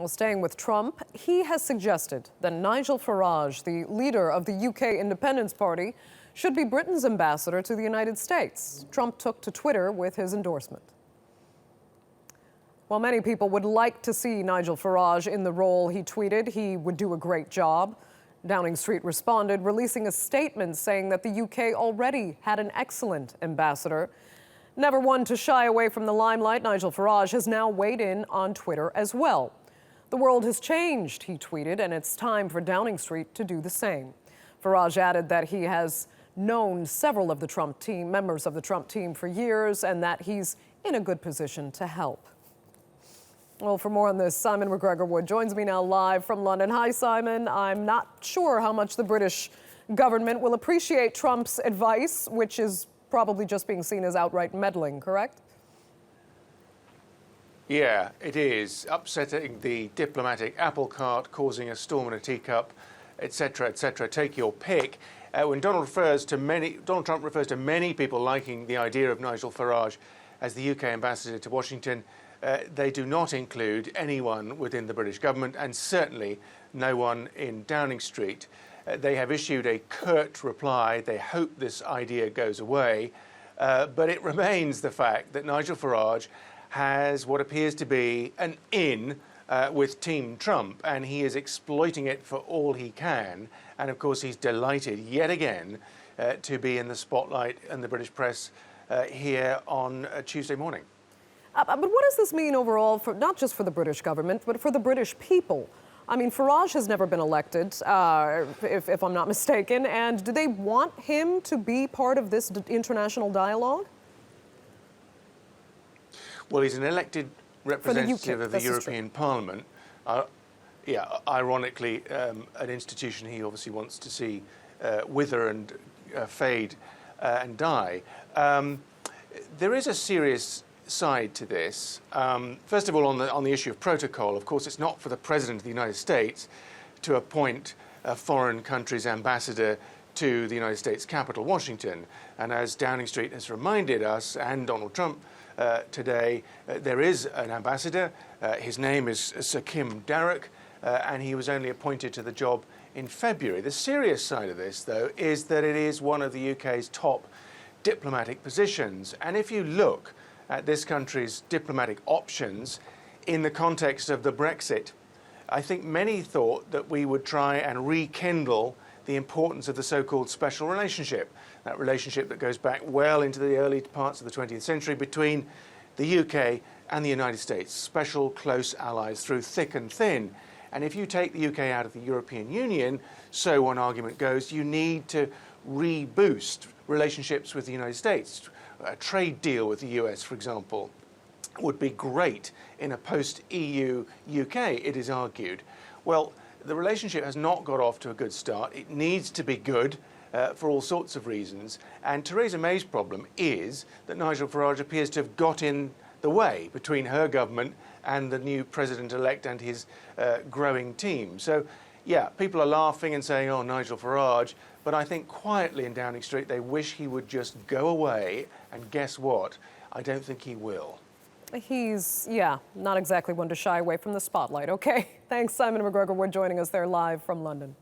Well, staying with Trump, he has suggested that Nigel Farage, the leader of the UK Independence Party, should be Britain's ambassador to the United States. Trump took to Twitter with his endorsement. While many people would like to see Nigel Farage in the role, he tweeted he would do a great job. Downing Street responded, releasing a statement saying that the UK already had an excellent ambassador. Never one to shy away from the limelight, Nigel Farage has now weighed in on Twitter as well. The world has changed, he tweeted, and it's time for Downing Street to do the same. Farage added that he has known several of the Trump team, members of the Trump team for years, and that he's in a good position to help. Well, for more on this, Simon McGregor-Wood joins me now live from London. Hi, Simon. I'm not sure how much the British government will appreciate Trump's advice, which is probably just being seen as outright meddling, correct? Yeah, it is. Upsetting the diplomatic apple cart, causing a storm in a teacup, etc., etc. Take your pick. When Donald Trump refers to many people liking the idea of Nigel Farage as the UK ambassador to Washington, they do not include anyone within the British government, and certainly no one in Downing Street. They have issued a curt reply. They hope this idea goes away, but it remains the fact that Nigel Farage has what appears to be an in with Team Trump, and he is exploiting it for all he can. And of course, he's delighted yet again to be in the spotlight and the British press here on Tuesday morning. But what does this mean overall, for not just for the British government, but for the British people? I mean, Farage has never been elected, if I'm not mistaken, and do they want him to be part of this international dialogue? Well, he's an elected representative of the European Parliament. Ironically, an institution he obviously wants to see wither and fade and die. There is a serious side to this. First of all, on the issue of protocol, of course, it's not for the President of the United States to appoint a foreign country's ambassador to the United States capital, Washington. And as Downing Street has reminded us, and Donald Trump today, there is an ambassador. His name is Sir Kim Darroch, and he was only appointed to the job in February. The serious side of this, though, is that it is one of the UK's top diplomatic positions. And if you look at this country's diplomatic options in the context of the Brexit, I think many thought that we would try and rekindle the importance of the so-called special relationship, that relationship that goes back well into the early parts of the 20th century between the UK and the United States, special close allies through thick and thin. And if you take the UK out of the European Union, so one argument goes, you need to reboost relationships with the United States. A trade deal with the US, for example, would be great in a post-EU UK, it is argued. Well, the relationship has not got off to a good start. It needs to be good for all sorts of reasons. And Theresa May's problem is that Nigel Farage appears to have got in the way between her government and the new president-elect and his growing team. So, yeah, people are laughing and saying, oh, Nigel Farage, but I think quietly in Downing Street they wish he would just go away, and guess what? I don't think he will. He's, not exactly one to shy away from the spotlight. Okay, thanks, Simon McGregor-Wood, joining us there live from London.